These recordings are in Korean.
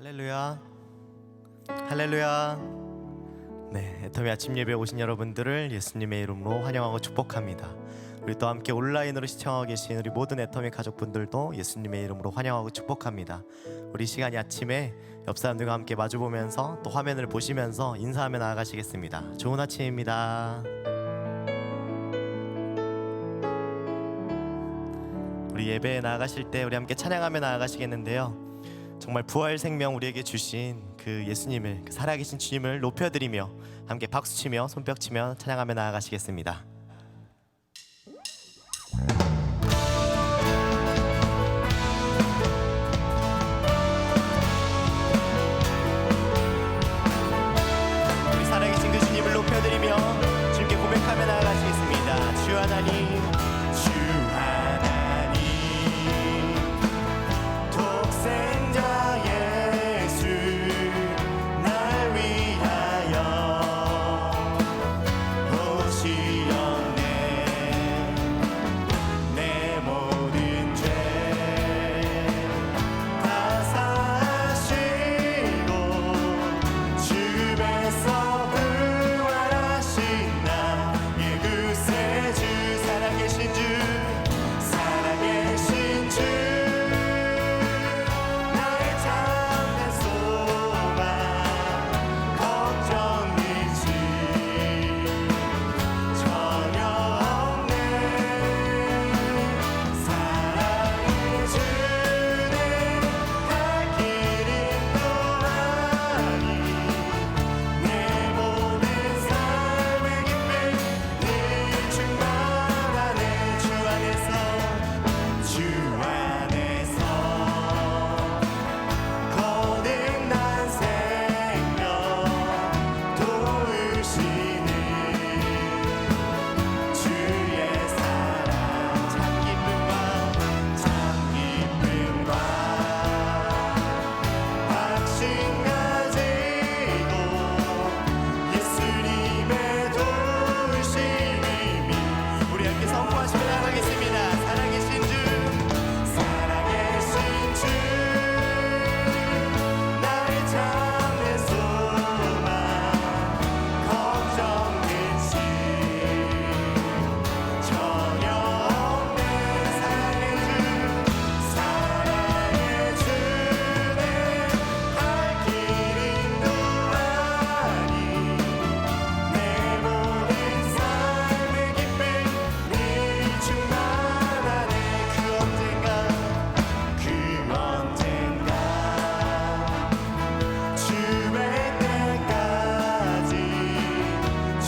할렐루야, 할렐루야. 네, 애터미 아침 예배 오신 여러분들을 예수님의 이름으로 환영하고 축복합니다. 우리 또 함께 온라인으로 시청하고 계신 우리 모든 애터미 가족분들도 예수님의 이름으로 환영하고 축복합니다. 우리 시간이 아침에 옆 사람들과 함께 마주보면서 또 화면을 보시면서 인사하며 나아가시겠습니다. 좋은 아침입니다. 우리 예배에 나아가실 때 우리 함께 찬양하며 나아가시겠는데요, 정말 부활 생명 우리에게 주신 그 예수님을, 그 살아계신 주님을 높여드리며 함께 박수치며 손뼉치며 찬양하며 나아가시겠습니다. 우리 살아계신 그 주님을 높여드리며 주님께 고백하며 나아가시겠습니다. 주 하나님, 주 하나님, 독생자 예수 날 위하여 오시었네. 내 모든 죄 다 사하시고 주 배서 부활하신 나, 예, 그 새 주, 살아계신 주, 살아계신 주, 나의 참된 소망, 걱정 일지 전혀 없네. 사랑해 주네. 갈 길이 또하니 내 모든 삶의 기쁨 늘 충만하네. 주 안에서, 주 안에서 거듭난 생명 도우시는 주의 사랑, 참 기쁨과 확신 가지고 예수님의 도우심이미 우리 함께 선포하시며 나가겠습니다. 살아계신 주, 살아계신 주, 나의 참된 소망, 걱정 일지 전혀 없네. 사랑해 주네. 갈 길이 또하니 내 모든 삶의 기쁨 늘 충만하네. 그 언젠가 주의 때까지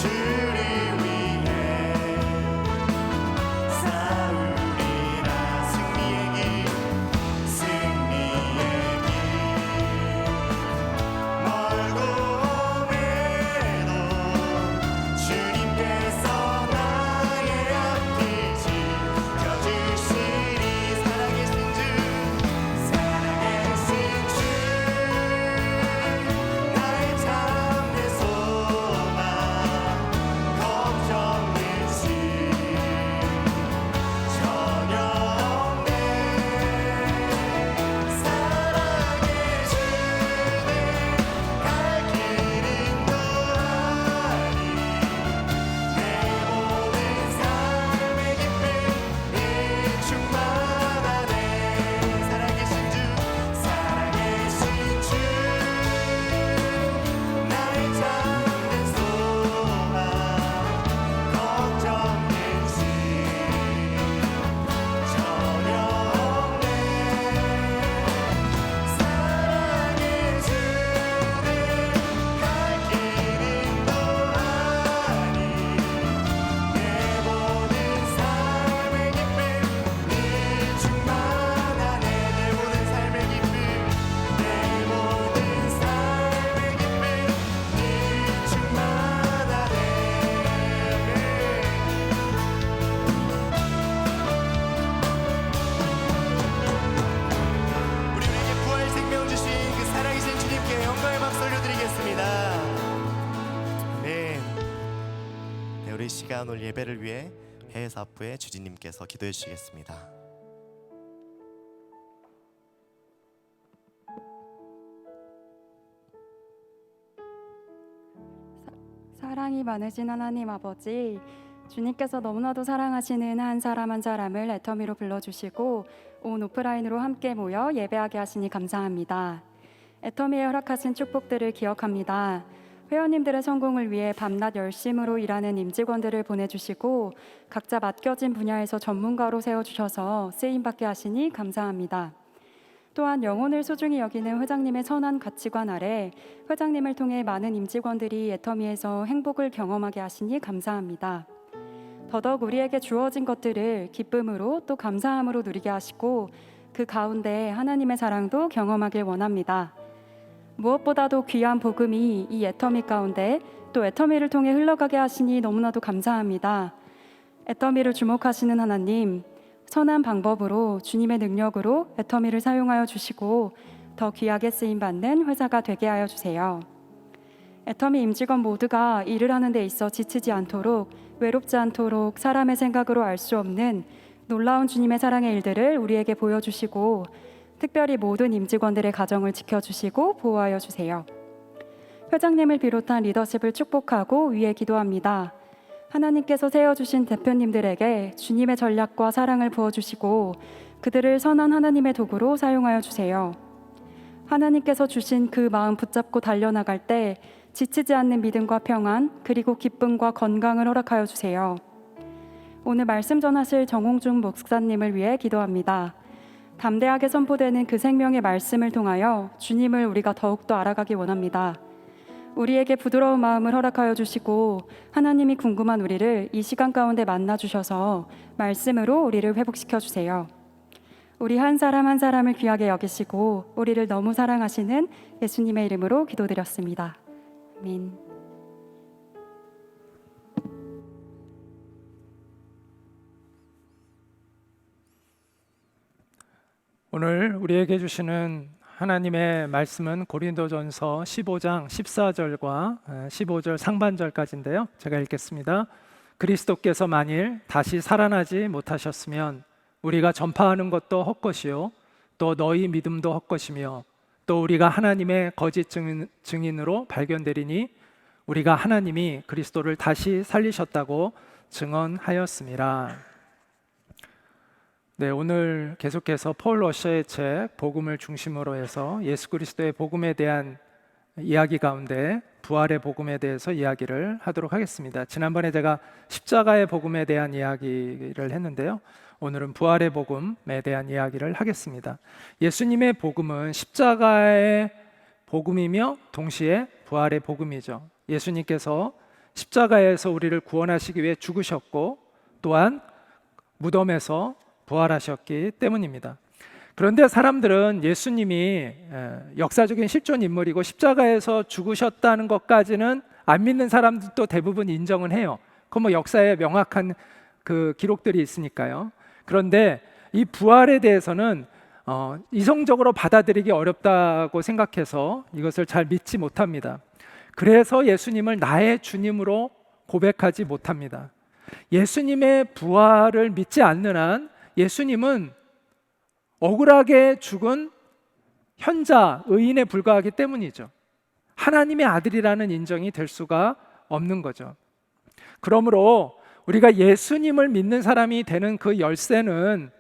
주를 위해 싸우리라. 승리의 길, 승리의 길, 멀고 험해도 주님께서 나의 앞길 지켜주시리. 살아계신 주, 살아계신 주, 나의 참된 소망, 걱정 일지 전혀 없네. 사랑해 주네. 갈 길은 또하니 내 모든 삶의 기쁨 늘 충만하네. 살아계신 주, 살아계신 주, 나의 참된 소망, 걱정 일지 전혀 없네. 사랑해 주네. 갈 길은 또하니 내 모든 삶의 기쁨 늘 충만하네. 내 모든 삶의 기쁨, 내 모든 삶의 기쁨 늘 충만하네. 우리 우리에게 부활 생명 주신 그 살아계신 주님께 영광의 박수 올려드리겠습니다. 네, 우리 시간 오늘 예배를 위해 해외사업부의 주지님께서 기도해 주시겠습니다. 사랑이 많으신 하나님 아버지, 주님께서 너무나도 사랑하시는 한 사람 한 사람을 애터미로 불러주시고 온 오프라인으로 함께 모여 예배하게 하시니 감사합니다. 애터미에 허락하신 축복들을 기억합니다. 회원님들의 성공을 위해 밤낮 열심으로 일하는 임직원들을 보내주시고 각자 맡겨진 분야에서 전문가로 세워주셔서 쓰임받게 하시니 감사합니다. 또한 영혼을 소중히 여기는 회장님의 선한 가치관 아래 회장님을 통해 많은 임직원들이 애터미에서 행복을 경험하게 하시니 감사합니다. 더더욱 우리에게 주어진 것들을 기쁨으로 또 감사함으로 누리게 하시고 그 가운데 하나님의 사랑도 경험하길 원합니다. 무엇보다도 귀한 복음이 이 애터미 가운데 또 애터미를 통해 흘러가게 하시니 너무나도 감사합니다. 애터미를 주목하시는 하나님, 선한 방법으로 주님의 능력으로 애터미를 사용하여 주시고 더 귀하게 쓰임받는 회사가 되게 하여 주세요. 애터미 임직원 모두가 일을 하는 데 있어 지치지 않도록, 외롭지 않도록 사람의 생각으로 알 수 없는 놀라운 주님의 사랑의 일들을 우리에게 보여주시고 특별히 모든 임직원들의 가정을 지켜주시고 보호하여 주세요. 회장님을 비롯한 리더십을 축복하고 위에 기도합니다. 하나님께서 세워주신 대표님들에게 주님의 전략과 사랑을 부어주시고 그들을 선한 하나님의 도구로 사용하여 주세요. 하나님께서 주신 그 마음 붙잡고 달려나갈 때 지치지 않는 믿음과 평안 그리고 기쁨과 건강을 허락하여 주세요. 오늘 말씀 전하실 정홍준 목사님을 위해 기도합니다. 담대하게 선포되는 그 생명의 말씀을 통하여 주님을 우리가 더욱더 알아가기 원합니다. 우리에게 부드러운 마음을 허락하여 주시고 하나님이 궁금한 우리를 이 시간 가운데 만나 주셔서 말씀으로 우리를 회복시켜 주세요. 우리 한 사람 한 사람을 귀하게 여기시고 우리를 너무 사랑하시는 예수님의 이름으로 기도드렸습니다. 아멘. 오늘 우리에게 주시는 하나님의 말씀은 고린도전서 15장 14절과 15절 상반절까지인데요. 제가 읽겠습니다. 그리스도께서 만일 다시 살아나지 못하셨으면 우리가 전파하는 것도 헛것이요 또 너희 믿음도 헛것이며 또 우리가 하나님의 거짓 증인으로 발견되리니 우리가 하나님이 그리스도를 다시 살리셨다고 증언하였습니다. 네, 오늘 계속해서 폴 러셔의 책 복음을 중심으로 해서 예수 그리스도의 복음에 대한 이야기 가운데 부활의 복음에 대해서 이야기를 하도록 하겠습니다. 지난번에 제가 십자가의 복음에 대한 이야기를 했는데요. 오늘은 부활의 복음에 대한 이야기를 하겠습니다. 예수님의 복음은 십자가의 복음이며 동시에 부활의 복음이죠. 예수님께서 십자가에서 우리를 구원하시기 위해 죽으셨고 또한 무덤에서 부활하셨기 때문입니다. 그런데 사람들은 예수님이 역사적인 실존 인물이고 십자가에서 죽으셨다는 것까지는 안 믿는 사람들도 대부분 인정은 해요. 그건 뭐 역사에 명확한 그 기록들이 있으니까요. 그런데 이 부활에 대해서는 이성적으로 받아들이기 어렵다고 생각해서 이것을 잘 믿지 못합니다. 그래서 예수님을 나의 주님으로 고백하지 못합니다. 예수님의 부활을 믿지 않는 한 예수님은 억울하게 죽은 현자 의인에 불과하기 때문이죠. 하나님의 아들이라는 인정이 될 수가 없는 거죠. 그러므로 우리가 예수님을 믿는 사람이 되는 그 열쇠는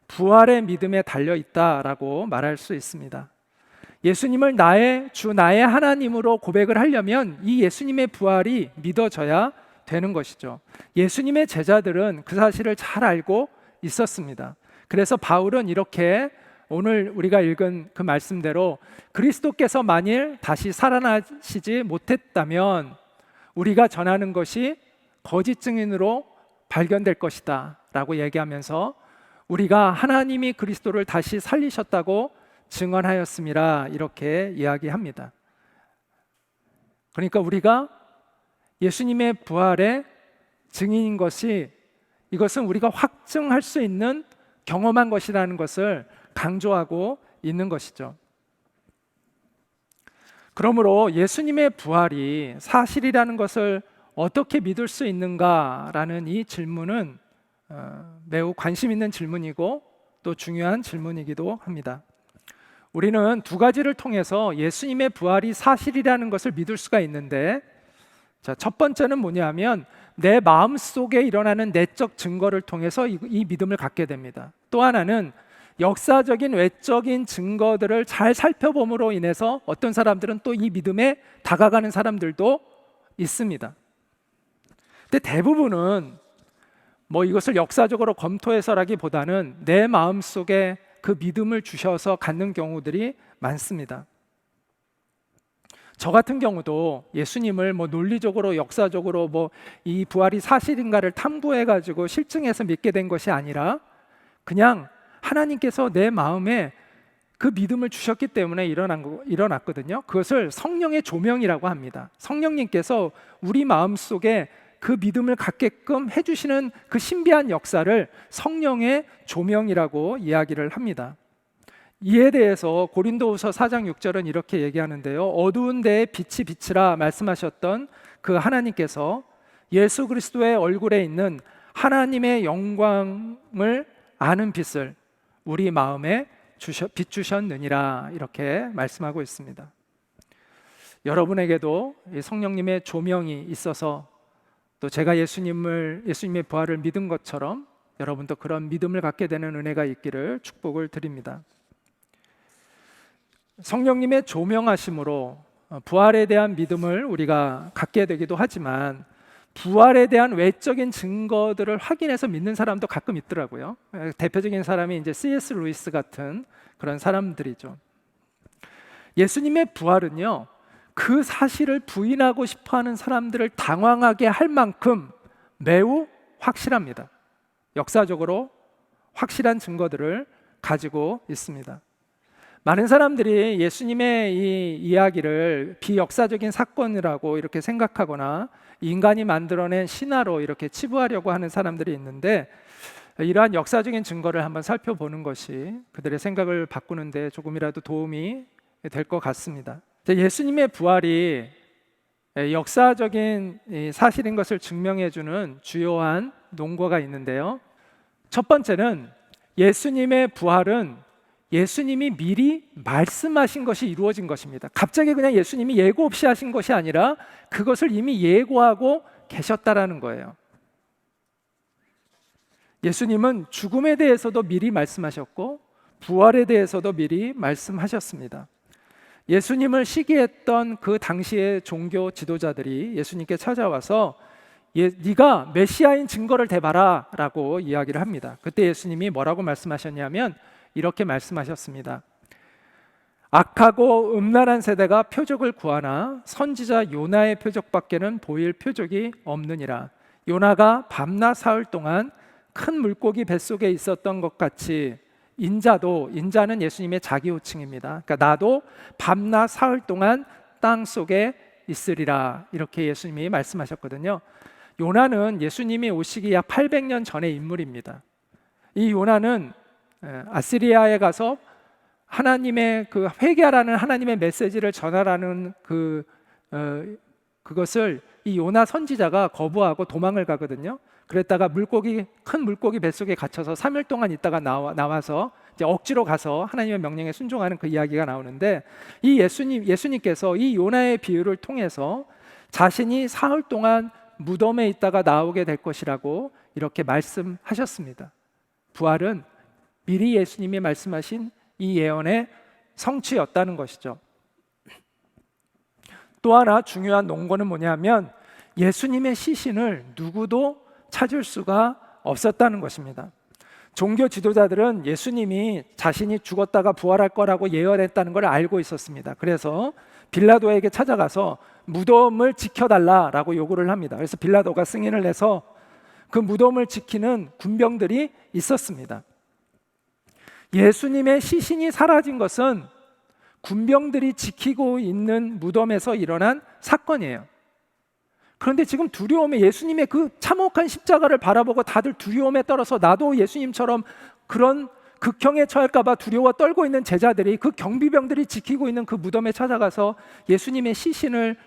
부활의 믿음에 달려 있다라고 말할 수 있습니다. 예수님을 나의 주, 나의 하나님으로 고백을 하려면 이 예수님의 부활이 믿어져야 되는 것이죠. 예수님의 제자들은 그 사실을 잘 알고 있었습니다. 그래서 바울은 이렇게 오늘 우리가 읽은 그 말씀대로 그리스도께서 만일 다시 살아나시지 못했다면 우리가 전하는 것이 거짓 증인으로 발견될 것이다 라고 얘기하면서 우리가 하나님이 그리스도를 다시 살리셨다고 증언하였음이라 이렇게 이야기합니다. 그러니까 우리가 예수님의 부활의 증인인 것이 이것은 우리가 확증할 수 있는 경험한 것이라는 것을 강조하고 있는 것이죠. 그러므로 예수님의 부활이 사실이라는 것을 어떻게 믿을 수 있는가라는 이 질문은 매우 관심 있는 질문이고 또 중요한 질문이기도 합니다. 우리는 두 가지를 통해서 예수님의 부활이 사실이라는 것을 믿을 수가 있는데 자, 첫 번째는 뭐냐면 내 마음속에 일어나는 내적 증거를 통해서 이 믿음을 갖게 됩니다. 또 하나는 역사적인 외적인 증거들을 잘 살펴봄으로 인해서 어떤 사람들은 또 이 믿음에 다가가는 사람들도 있습니다. 근데 대부분은 뭐 이것을 역사적으로 검토해서라기보다는 내 마음속에 그 믿음을 주셔서 갖는 경우들이 많습니다. 저 같은 경우도 예수님을 뭐 논리적으로 역사적으로 뭐 이 부활이 사실인가를 탐구해가지고 실증해서 믿게 된 것이 아니라 그냥 하나님께서 내 마음에 그 믿음을 주셨기 때문에 일어났거든요. 그것을 성령의 조명이라고 합니다. 성령님께서 우리 마음속에 그 믿음을 갖게끔 해주시는 그 신비한 역사를 성령의 조명이라고 이야기를 합니다. 이에 대해서 고린도후서 4장 6절은 이렇게 얘기하는데요. 어두운 데에 빛이 비치라 말씀하셨던 그 하나님께서 예수 그리스도의 얼굴에 있는 하나님의 영광을 아는 빛을 우리 마음에 비추셨느니라 이렇게 말씀하고 있습니다. 여러분에게도 성령님의 조명이 있어서 또 제가 예수님의 부활을 믿은 것처럼 여러분도 그런 믿음을 갖게 되는 은혜가 있기를 축복을 드립니다. 성령님의 조명하심으로 부활에 대한 믿음을 우리가 갖게 되기도 하지만 부활에 대한 외적인 증거들을 확인해서 믿는 사람도 가끔 있더라고요. 대표적인 사람이 이제 C.S. 루이스 같은 그런 사람들이죠. 예수님의 부활은요, 그 사실을 부인하고 싶어하는 사람들을 당황하게 할 만큼 매우 확실합니다. 역사적으로 확실한 증거들을 가지고 있습니다. 많은 사람들이 예수님의 이 이야기를 비역사적인 사건이라고 이렇게 생각하거나 인간이 만들어낸 신화로 이렇게 치부하려고 하는 사람들이 있는데 이러한 역사적인 증거를 한번 살펴보는 것이 그들의 생각을 바꾸는 데 조금이라도 도움이 될 것 같습니다. 예수님의 부활이 역사적인 사실인 것을 증명해주는 주요한 논거가 있는데요. 첫 번째는 예수님의 부활은 예수님이 미리 말씀하신 것이 이루어진 것입니다. 갑자기 그냥 예수님이 예고 없이 하신 것이 아니라 그것을 이미 예고하고 계셨다라는 거예요. 예수님은 죽음에 대해서도 미리 말씀하셨고 부활에 대해서도 미리 말씀하셨습니다. 예수님을 시기했던 그 당시의 종교 지도자들이 예수님께 찾아와서 네가 메시아인 증거를 대봐라 라고 이야기를 합니다. 그때 예수님이 뭐라고 말씀하셨냐면 이렇게 말씀하셨습니다. 악하고 음란한 세대가 표적을 구하나 선지자 요나의 표적밖에는 보일 표적이 없느니라. 요나가 밤낮 사흘 동안 큰 물고기 뱃속에 있었던 것 같이 인자는 예수님의 자기 호칭입니다. 그러니까 나도 밤낮 사흘 동안 땅 속에 있으리라 이렇게 예수님이 말씀하셨거든요. 요나는 예수님이 오시기 약 800년 전의 인물입니다. 이 요나는 아시리아에 가서 하나님의 그 회개하라는 하나님의 메시지를 전하라는 그것을 이 요나 선지자가 거부하고 도망을 가거든요. 그랬다가 큰 물고기 뱃속에 갇혀서 3일 동안 있다가 나와서 이제 억지로 가서 하나님의 명령에 순종하는 그 이야기가 나오는데 이 예수님께서 이 요나의 비유를 통해서 자신이 사흘 동안 무덤에 있다가 나오게 될 것이라고 이렇게 말씀하셨습니다. 부활은 미리 예수님이 말씀하신 이 예언의 성취였다는 것이죠. 또 하나 중요한 논거는 뭐냐면 예수님의 시신을 누구도 찾을 수가 없었다는 것입니다. 종교 지도자들은 예수님이 자신이 죽었다가 부활할 거라고 예언했다는 걸 알고 있었습니다. 그래서 빌라도에게 찾아가서 무덤을 지켜달라라고 요구를 합니다. 그래서 빌라도가 승인을 내서 그 무덤을 지키는 군병들이 있었습니다. 예수님의 시신이 사라진 것은 군병들이 지키고 있는 무덤에서 일어난 사건이에요. 그런데 지금 두려움에 예수님의 그 참혹한 십자가를 바라보고 다들 두려움에 떨어서 나도 예수님처럼 그런 극형에 처할까 봐 두려워 떨고 있는 제자들이 그 경비병들이 지키고 있는 그 무덤에 찾아가서 예수님의 시신을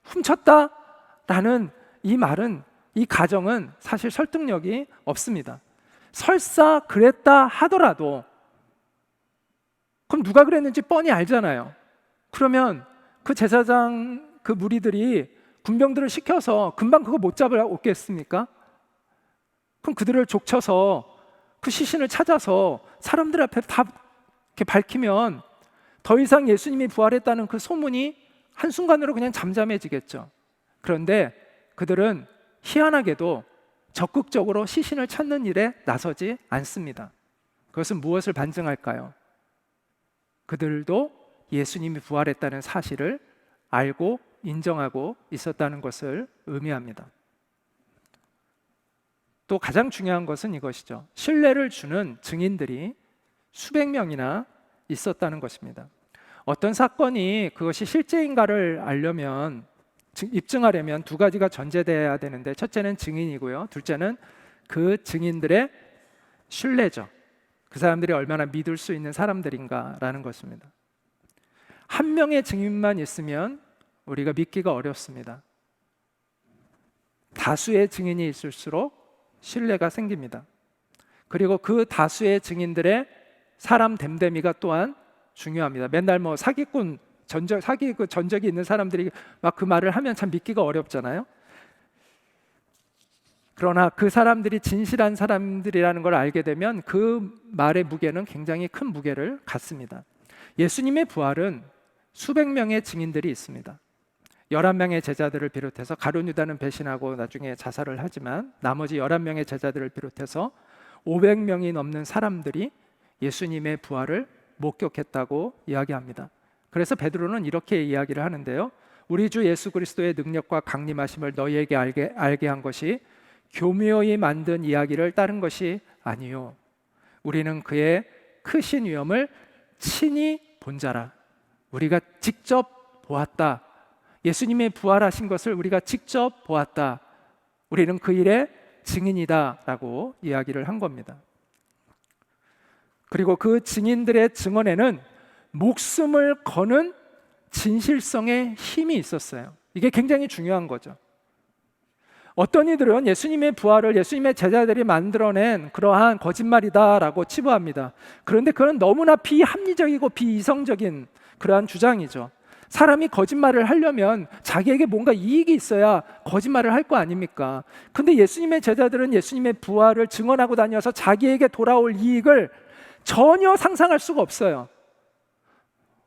훔쳤다라는 이 말은, 이 가정은 사실 설득력이 없습니다. 설사 그랬다 하더라도 그럼 누가 그랬는지 뻔히 알잖아요. 그러면 그 제사장 그 무리들이 군병들을 시켜서 금방 그거 못 잡아오겠습니까? 그럼 그들을 족쳐서 그 시신을 찾아서 사람들 앞에 다 이렇게 밝히면 더 이상 예수님이 부활했다는 그 소문이 한순간으로 그냥 잠잠해지겠죠. 그런데 그들은 희한하게도 적극적으로 시신을 찾는 일에 나서지 않습니다. 그것은 무엇을 반증할까요? 그들도 예수님이 부활했다는 사실을 알고 인정하고 있었다는 것을 의미합니다. 또 가장 중요한 것은 이것이죠. 신뢰를 주는 증인들이 수백 명이나 있었다는 것입니다. 어떤 사건이 그것이 실제인가를 알려면, 입증하려면 두 가지가 전제되어야 되는데, 첫째는 증인이고요, 둘째는 그 증인들의 신뢰죠. 그 사람들이 얼마나 믿을 수 있는 사람들인가라는 것입니다. 한 명의 증인만 있으면 우리가 믿기가 어렵습니다. 다수의 증인이 있을수록 신뢰가 생깁니다. 그리고 그 다수의 증인들의 사람 됨됨이가 또한 중요합니다. 맨날 뭐 사기꾼 사기 그 전적이 있는 사람들이 막 그 말을 하면 참 믿기가 어렵잖아요. 그러나 그 사람들이 진실한 사람들이라는 걸 알게 되면 그 말의 무게는 굉장히 큰 무게를 갖습니다. 예수님의 부활은 수백 명의 증인들이 있습니다. 11명의 제자들을 비롯해서, 가룟 유다는 배신하고 나중에 자살을 하지만 나머지 11명의 제자들을 비롯해서 500명이 넘는 사람들이 예수님의 부활을 목격했다고 이야기합니다. 그래서 베드로는 이렇게 이야기를 하는데요. 우리 주 예수 그리스도의 능력과 강림하심을 너희에게 알게 한 것이 교묘히 만든 이야기를 따른 것이 아니요, 우리는 그의 크신 위엄을 친히 본 자라. 우리가 직접 보았다. 예수님의 부활하신 것을 우리가 직접 보았다. 우리는 그 일의 증인이다 라고 이야기를 한 겁니다. 그리고 그 증인들의 증언에는 목숨을 거는 진실성의 힘이 있었어요. 이게 굉장히 중요한 거죠. 어떤 이들은 예수님의 부활을 예수님의 제자들이 만들어낸 그러한 거짓말이다라고 치부합니다. 그런데 그건 너무나 비합리적이고 비이성적인 그러한 주장이죠. 사람이 거짓말을 하려면 자기에게 뭔가 이익이 있어야 거짓말을 할 거 아닙니까? 근데 예수님의 제자들은 예수님의 부활을 증언하고 다녀서 자기에게 돌아올 이익을 전혀 상상할 수가 없어요.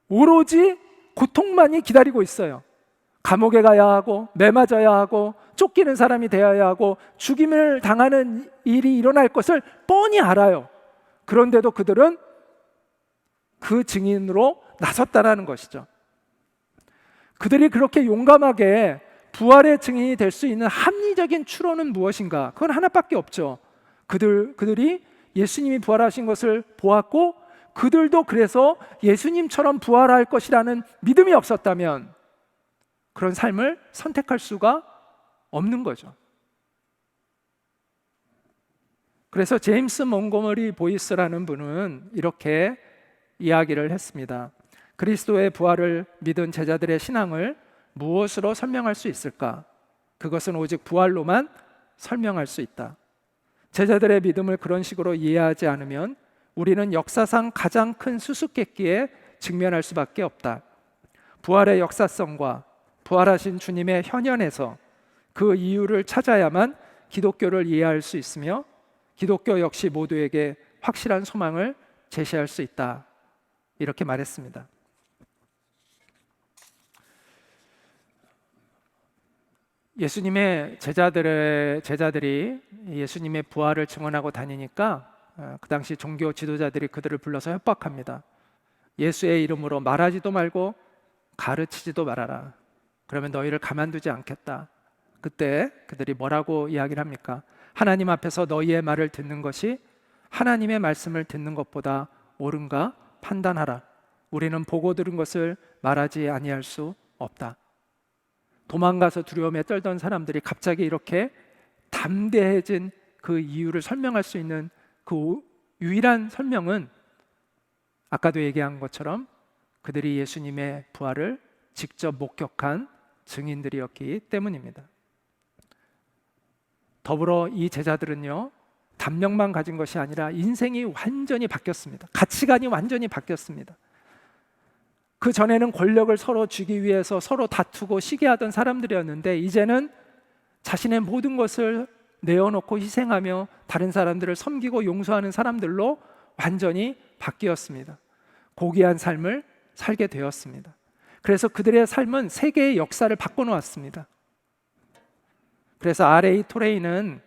오로지 고통만이 기다리고 있어요. 감옥에 가야 하고, 매 맞아야 하고, 쫓기는 사람이 되어야 하고, 죽임을 당하는 일이 일어날 것을 뻔히 알아요. 그런데도 그들은 그 증인으로 나섰다라는 것이죠. 그들이 그렇게 용감하게 부활의 증인이 될 수 있는 합리적인 추론은 무엇인가? 그건 하나밖에 없죠. 그들이 예수님이 부활하신 것을 보았고, 그들도 그래서 예수님처럼 부활할 것이라는 믿음이 없었다면 그런 삶을 선택할 수가 없는 거죠. 그래서 제임스 몽고머리 보이스라는 분은 이렇게 이야기를 했습니다. 그리스도의 부활을 믿은 제자들의 신앙을 무엇으로 설명할 수 있을까? 그것은 오직 부활로만 설명할 수 있다. 제자들의 믿음을 그런 식으로 이해하지 않으면 우리는 역사상 가장 큰 수수께끼에 직면할 수밖에 없다. 부활의 역사성과 부활하신 주님의 현현에서 그 이유를 찾아야만 기독교를 이해할 수 있으며 기독교 역시 모두에게 확실한 소망을 제시할 수 있다. 이렇게 말했습니다. 예수님의 제자들이 예수님의 부활을 증언하고 다니니까 그 당시 종교 지도자들이 그들을 불러서 협박합니다. 예수의 이름으로 말하지도 말고 가르치지도 말아라. 그러면 너희를 가만두지 않겠다. 그때 그들이 뭐라고 이야기를 합니까? 하나님 앞에서 너희의 말을 듣는 것이 하나님의 말씀을 듣는 것보다 옳은가 판단하라. 우리는 보고 들은 것을 말하지 아니할 수 없다. 도망가서 두려움에 떨던 사람들이 갑자기 이렇게 담대해진 그 이유를 설명할 수 있는 그 유일한 설명은 아까도 얘기한 것처럼 그들이 예수님의 부활을 직접 목격한 증인들이었기 때문입니다. 더불어 이 제자들은요, 담력만 가진 것이 아니라 인생이 완전히 바뀌었습니다. 가치관이 완전히 바뀌었습니다. 그 전에는 권력을 서로 쥐기 위해서 서로 다투고 시기하던 사람들이었는데 이제는 자신의 모든 것을 내어놓고 희생하며 다른 사람들을 섬기고 용서하는 사람들로 완전히 바뀌었습니다. 고귀한 삶을 살게 되었습니다. 그래서 그들의 삶은 세계의 역사를 바꿔놓았습니다. 그래서 R.A. 토레이는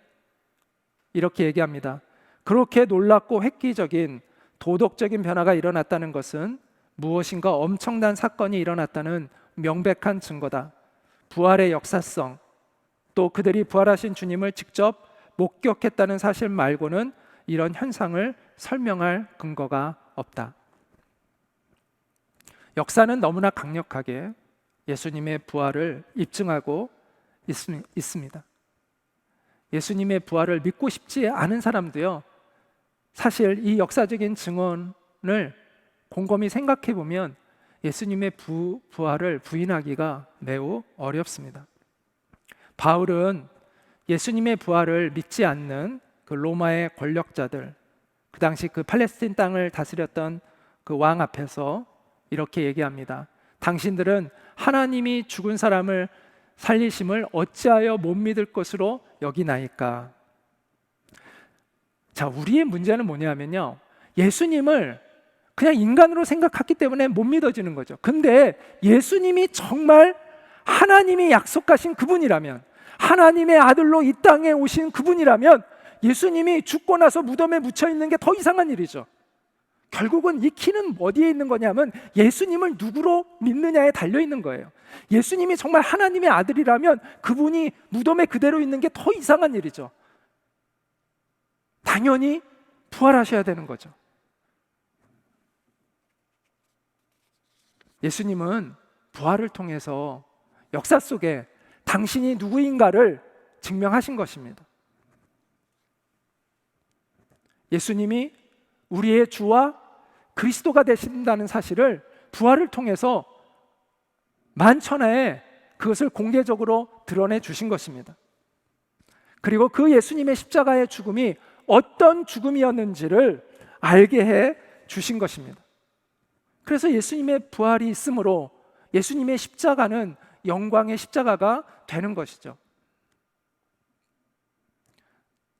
이렇게 얘기합니다. 그렇게 놀랍고 획기적인 도덕적인 변화가 일어났다는 것은 무엇인가 엄청난 사건이 일어났다는 명백한 증거다. 부활의 역사성, 또 그들이 부활하신 주님을 직접 목격했다는 사실 말고는 이런 현상을 설명할 근거가 없다. 역사는 너무나 강력하게 예수님의 부활을 입증하고 있습니다. 예수님의 부활을 믿고 싶지 않은 사람도요, 사실 이 역사적인 증언을 곰곰이 생각해 보면 예수님의 부활을 부인하기가 매우 어렵습니다. 바울은 예수님의 부활을 믿지 않는 그 로마의 권력자들, 그 당시 그 팔레스틴 땅을 다스렸던 그 왕 앞에서 이렇게 얘기합니다. 당신들은 하나님이 죽은 사람을 살리심을 어찌하여 못 믿을 것으로 여기나이까? 자, 우리의 문제는 뭐냐면요, 예수님을 그냥 인간으로 생각했기 때문에 못 믿어지는 거죠. 근데 예수님이 정말 하나님이 약속하신 그분이라면, 하나님의 아들로 이 땅에 오신 그분이라면 예수님이 죽고 나서 무덤에 묻혀 있는 게 더 이상한 일이죠. 결국은 이 키는 어디에 있는 거냐면 예수님을 누구로 믿느냐에 달려 있는 거예요. 예수님이 정말 하나님의 아들이라면 그분이 무덤에 그대로 있는 게 더 이상한 일이죠. 당연히 부활하셔야 되는 거죠. 예수님은 부활을 통해서 역사 속에 당신이 누구인가를 증명하신 것입니다. 예수님이 우리의 주와 그리스도가 되신다는 사실을 부활을 통해서 만천하에 그것을 공개적으로 드러내 주신 것입니다. 그리고 그 예수님의 십자가의 죽음이 어떤 죽음이었는지를 알게 해 주신 것입니다. 그래서 예수님의 부활이 있으므로 예수님의 십자가는 영광의 십자가가 되는 것이죠.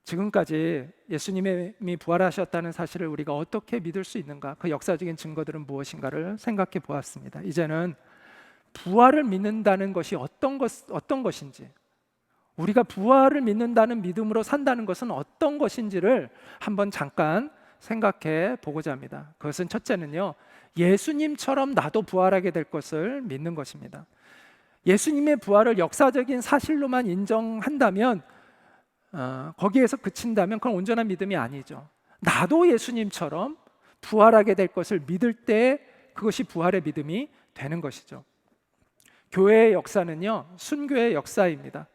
지금까지 예수님이 부활하셨다는 사실을 우리가 어떻게 믿을 수 있는가, 그 역사적인 증거들은 무엇인가를 생각해 보았습니다. 이제는 부활을 믿는다는 것이 어떤 것인지, 우리가 부활을 믿는다는 믿음으로 산다는 것은 어떤 것인지를 한번 잠깐 생각해 보고자 합니다. 그것은 첫째는요, 예수님처럼 나도 부활하게 될 것을 믿는 것입니다. 예수님의 부활을 역사적인 사실로만 인정한다면, 거기에서 그친다면 그건 온전한 믿음이 아니죠. 나도 예수님처럼 부활하게 될 것을 믿을 때 그것이 부활의 믿음이 되는 것이죠. 교회의 역사는요, 순교의 역사입니다.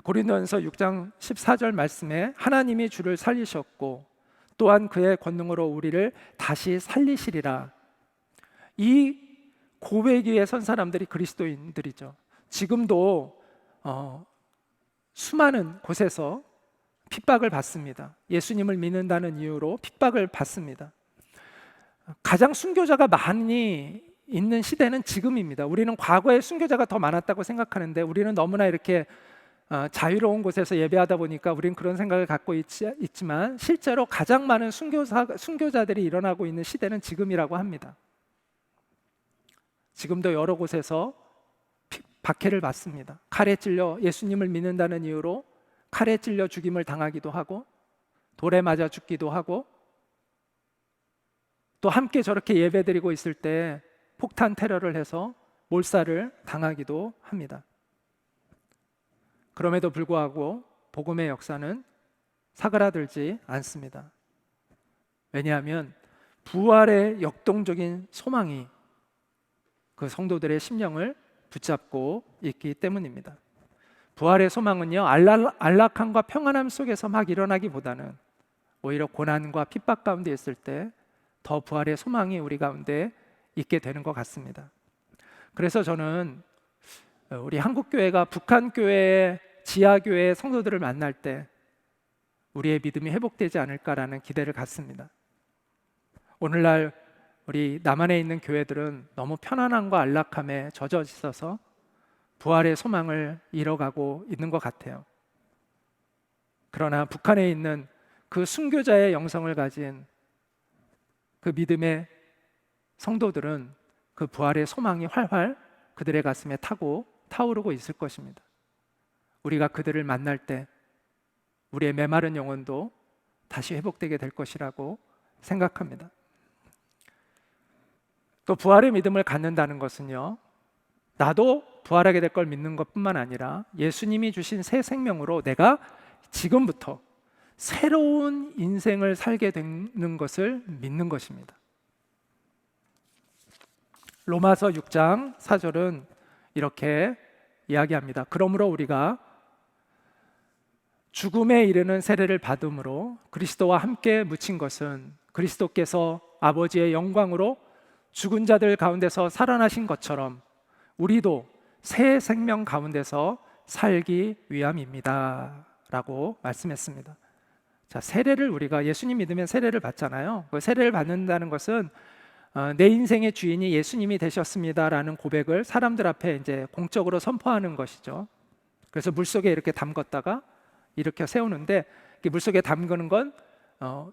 고린도전서 6장 14절 말씀에 하나님이 주를 살리셨고 또한 그의 권능으로 우리를 다시 살리시리라. 이 고백 위에 선 사람들이 그리스도인들이죠. 지금도 수많은 곳에서 핍박을 받습니다. 예수님을 믿는다는 이유로 핍박을 받습니다. 가장 순교자가 많이 있는 시대는 지금입니다. 우리는 과거에 순교자가 더 많았다고 생각하는데 우리는 너무나 이렇게 자유로운 곳에서 예배하다 보니까 우리는 그런 생각을 갖고 있지만 실제로 가장 많은 순교자들이 일어나고 있는 시대는 지금이라고 합니다. 지금도 여러 곳에서 박해를 받습니다. 칼에 찔려 예수님을 믿는다는 이유로 칼에 찔려 죽임을 당하기도 하고 돌에 맞아 죽기도 하고 또 함께 저렇게 예배드리고 있을 때 폭탄 테러를 해서 몰살을 당하기도 합니다. 그럼에도 불구하고 복음의 역사는 사그라들지 않습니다. 왜냐하면 부활의 역동적인 소망이 그 성도들의 심령을 붙잡고 있기 때문입니다. 부활의 소망은요, 안락함과 평안함 속에서 막 일어나기보다는 오히려 고난과 핍박 가운데 있을 때 더 부활의 소망이 우리 가운데 있게 되는 것 같습니다. 그래서 저는 우리 한국교회가 북한교회의 지하교회의 성도들을 만날 때 우리의 믿음이 회복되지 않을까라는 기대를 갖습니다. 오늘날 우리 남한에 있는 교회들은 너무 편안함과 안락함에 젖어 있어서 부활의 소망을 잃어가고 있는 것 같아요. 그러나 북한에 있는 그 순교자의 영성을 가진 그 믿음의 성도들은 그 부활의 소망이 활활 그들의 가슴에 타고 타오르고 있을 것입니다. 우리가 그들을 만날 때 우리의 메마른 영혼도 다시 회복되게 될 것이라고 생각합니다. 또 부활의 믿음을 갖는다는 것은요, 나도 부활하게 될 걸 믿는 것뿐만 아니라 예수님이 주신 새 생명으로 내가 지금부터 새로운 인생을 살게 되는 것을 믿는 것입니다. 로마서 6장 4절은 이렇게 이야기합니다. 그러므로 우리가 죽음에 이르는 세례를 받음으로 그리스도와 함께 묻힌 것은 그리스도께서 아버지의 영광으로 죽은 자들 가운데서 살아나신 것처럼 우리도 새 생명 가운데서 살기 위함입니다 라고 말씀했습니다. 자, 세례를 우리가 예수님 믿으면 세례를 받잖아요. 그 세례를 받는다는 것은 내 인생의 주인이 예수님이 되셨습니다라는 고백을 사람들 앞에 이제 공적으로 선포하는 것이죠. 그래서 물속에 이렇게 담궜다가 이렇게 세우는데, 물속에 담그는 건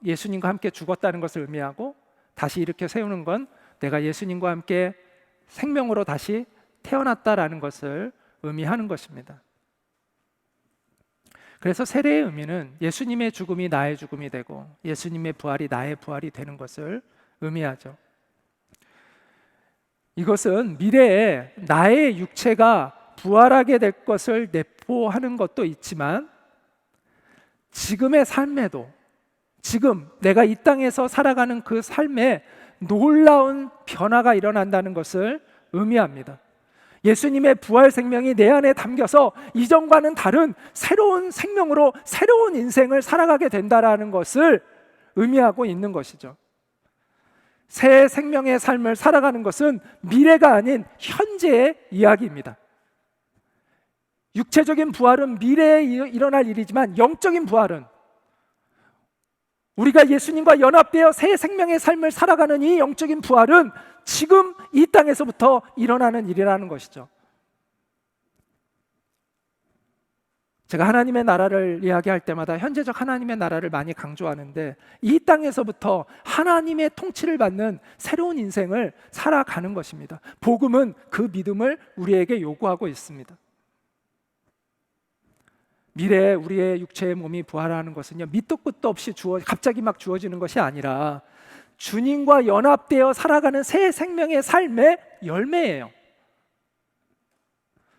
예수님과 함께 죽었다는 것을 의미하고, 다시 이렇게 세우는 건 내가 예수님과 함께 생명으로 다시 태어났다라는 것을 의미하는 것입니다. 그래서 세례의 의미는 예수님의 죽음이 나의 죽음이 되고 예수님의 부활이 나의 부활이 되는 것을 의미하죠. 이것은 미래에 나의 육체가 부활하게 될 것을 내포하는 것도 있지만, 지금의 삶에도, 지금 내가 이 땅에서 살아가는 그 삶에 놀라운 변화가 일어난다는 것을 의미합니다. 예수님의 부활 생명이 내 안에 담겨서 이전과는 다른 새로운 생명으로 새로운 인생을 살아가게 된다는 것을 의미하고 있는 것이죠. 새 생명의 삶을 살아가는 것은 미래가 아닌 현재의 이야기입니다. 육체적인 부활은 미래에 일어날 일이지만, 영적인 부활은 우리가 예수님과 연합되어 새 생명의 삶을 살아가는 이 영적인 부활은 지금 이 땅에서부터 일어나는 일이라는 것이죠. 제가 하나님의 나라를 이야기할 때마다 현재적 하나님의 나라를 많이 강조하는데, 이 땅에서부터 하나님의 통치를 받는 새로운 인생을 살아가는 것입니다. 복음은 그 믿음을 우리에게 요구하고 있습니다. 미래에 우리의 육체의 몸이 부활하는 것은요, 밑도 끝도 없이 갑자기 막 주어지는 것이 아니라 주님과 연합되어 살아가는 새 생명의 삶의 열매예요.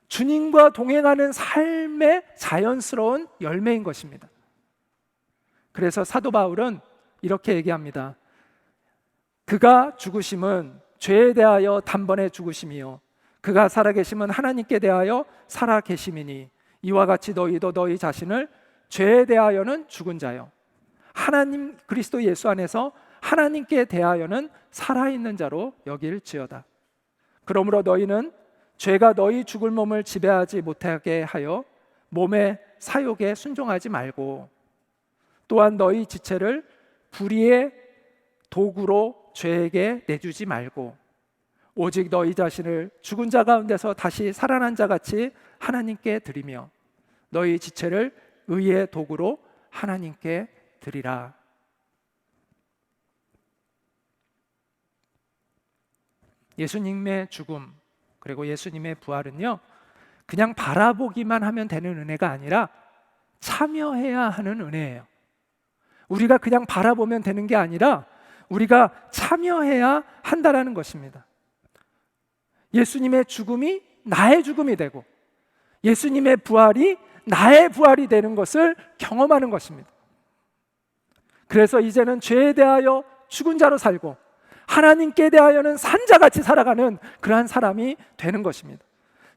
주님과 동행하는 삶의 자연스러운 열매인 것입니다. 그래서 사도 바울은 이렇게 얘기합니다. 그가 죽으심은 죄에 대하여 단번에 죽으심이요 그가 살아계심은 하나님께 대하여 살아계심이니 이와 같이 너희도 너희 자신을 죄에 대하여는 죽은 자요 하나님 그리스도 예수 안에서 하나님께 대하여는 살아있는 자로 여길지어다. 그러므로 너희는 죄가 너희 죽을 몸을 지배하지 못하게 하여 몸의 사욕에 순종하지 말고, 또한 너희 지체를 불의의 도구로 죄에게 내주지 말고, 오직 너희 자신을 죽은 자 가운데서 다시 살아난 자 같이 하나님께 드리며 너희 지체를 의의 도구로 하나님께 드리라. 예수님의 죽음 그리고 예수님의 부활은요, 그냥 바라보기만 하면 되는 은혜가 아니라 참여해야 하는 은혜예요. 우리가 그냥 바라보면 되는 게 아니라 우리가 참여해야 한다라는 것입니다. 예수님의 죽음이 나의 죽음이 되고 예수님의 부활이 나의 부활이 되는 것을 경험하는 것입니다. 그래서 이제는 죄에 대하여 죽은 자로 살고 하나님께 대하여는 산 자같이 살아가는 그러한 사람이 되는 것입니다.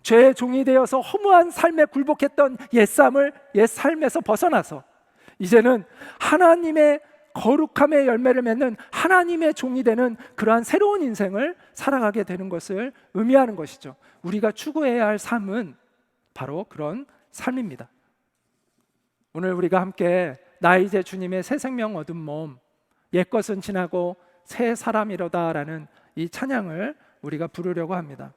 죄의 종이 되어서 허무한 삶에 굴복했던 옛 삶에서 벗어나서 이제는 하나님의 거룩함의 열매를 맺는 하나님의 종이 되는 그러한 새로운 인생을 살아가게 되는 것을 의미하는 것이죠. 우리가 추구해야 할 삶은 바로 그런 삶입니다. 오늘 우리가 함께 나 이제 주님의 새 생명 얻은 몸, 옛것은 지나고 새 사람이로다라는 이 찬양을 우리가 부르려고 합니다.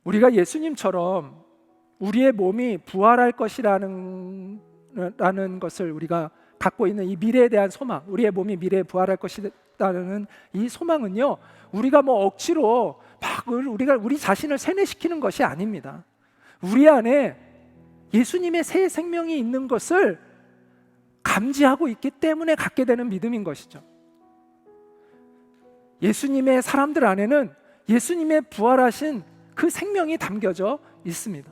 우리가 예수님처럼 우리의 몸이 부활할 것이라는 것을 우리가 갖고 있는 이 미래에 대한 소망, 우리의 몸이 미래에 부활할 것이라는 이 소망은요, 우리가 뭐 억지로 막 우리 자신을 세뇌시키는 것이 아닙니다. 우리 안에 예수님의 새 생명이 있는 것을 감지하고 있기 때문에 갖게 되는 믿음인 것이죠. 예수님의 사람들 안에는 예수님의 부활하신 그 생명이 담겨져 있습니다.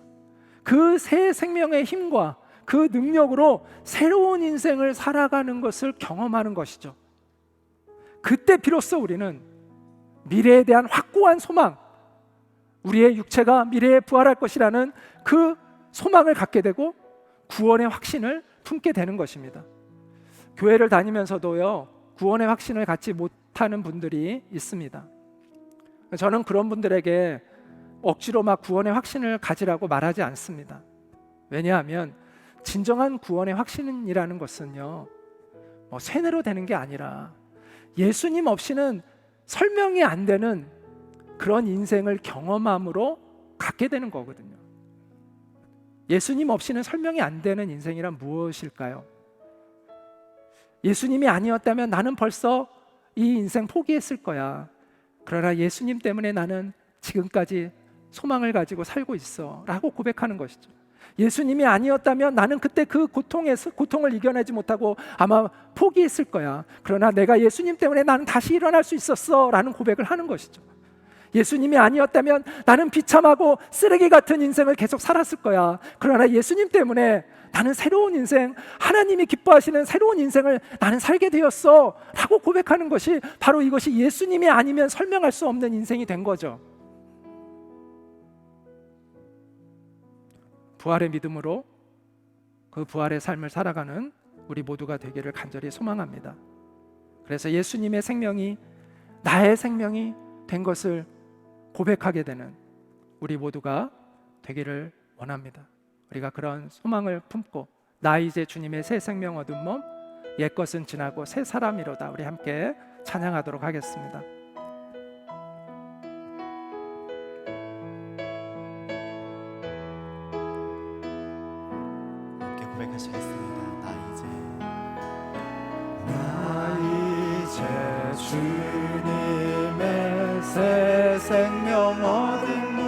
그 새 생명의 힘과 그 능력으로 새로운 인생을 살아가는 것을 경험하는 것이죠. 그때 비로소 우리는 미래에 대한 확고한 소망, 우리의 육체가 미래에 부활할 것이라는 그 소망을 갖게 되고 구원의 확신을 품게 되는 것입니다. 교회를 다니면서도요, 구원의 확신을 갖지 못하는 분들이 있습니다. 저는 그런 분들에게 억지로 막 구원의 확신을 가지라고 말하지 않습니다. 왜냐하면 진정한 구원의 확신이라는 것은요, 세뇌로 되는 게 아니라 예수님 없이는 설명이 안 되는 그런 인생을 경험함으로 갖게 되는 거거든요. 예수님 없이는 설명이 안 되는 인생이란 무엇일까요? 예수님이 아니었다면 나는 벌써 이 인생 포기했을 거야. 그러나 예수님 때문에 나는 지금까지 소망을 가지고 살고 있어 라고 고백하는 것이죠. 예수님이 아니었다면 나는 그때 그 고통을 이겨내지 못하고 아마 포기했을 거야. 그러나 내가 예수님 때문에 나는 다시 일어날 수 있었어 라는 고백을 하는 것이죠. 예수님이 아니었다면 나는 비참하고 쓰레기 같은 인생을 계속 살았을 거야. 그러나 예수님 때문에 나는 새로운 인생, 하나님이 기뻐하시는 새로운 인생을 나는 살게 되었어 라고 고백하는 것이 바로 이것이 예수님이 아니면 설명할 수 없는 인생이 된 거죠. 부활의 믿음으로 그 부활의 삶을 살아가는 우리 모두가 되기를 간절히 소망합니다. 그래서 예수님의 생명이 나의 생명이 된 것을 고백하게 되는 우리 모두가 되기를 원합니다. 우리가 그런 소망을 품고 나 이제 주님의 새 생명 얻은 몸, 옛것은 지나고 새 사람이로다. 우리 함께 찬양하도록 하겠습니다. 함께 고백하시겠습니다. 나 이제 주님의 새 생명 얻은 몸,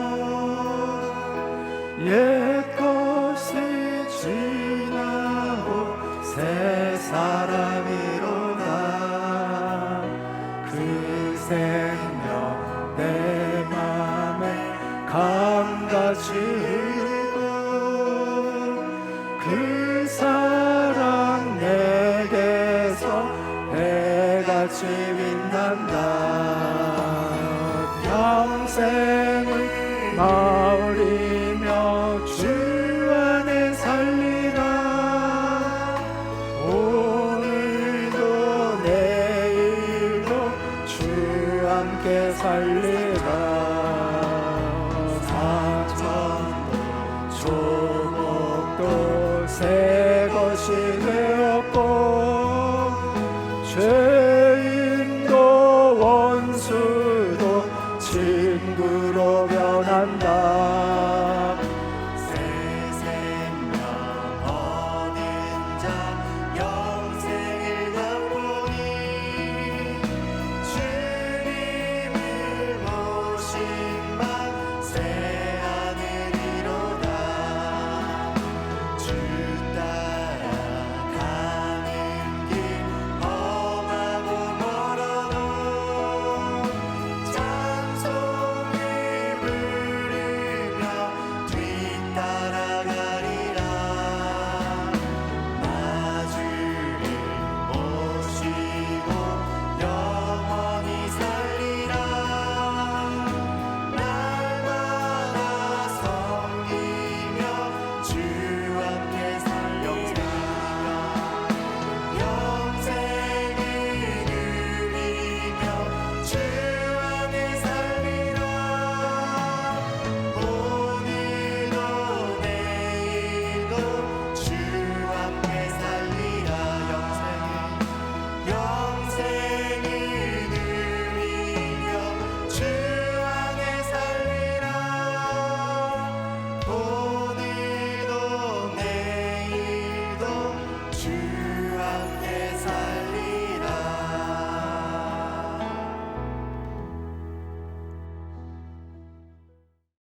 옛것이 지나고 새 사람이로다. 그 생명 내 맘에 강같이 흘고 그 사랑 내게서 해같이 빛난다. 평생을 마을이며 주 안에 살리라. 오늘도 내일도 주 함께 살리라. 사천도 조목도 새 것이 되었고 죄인도 원수도 친구로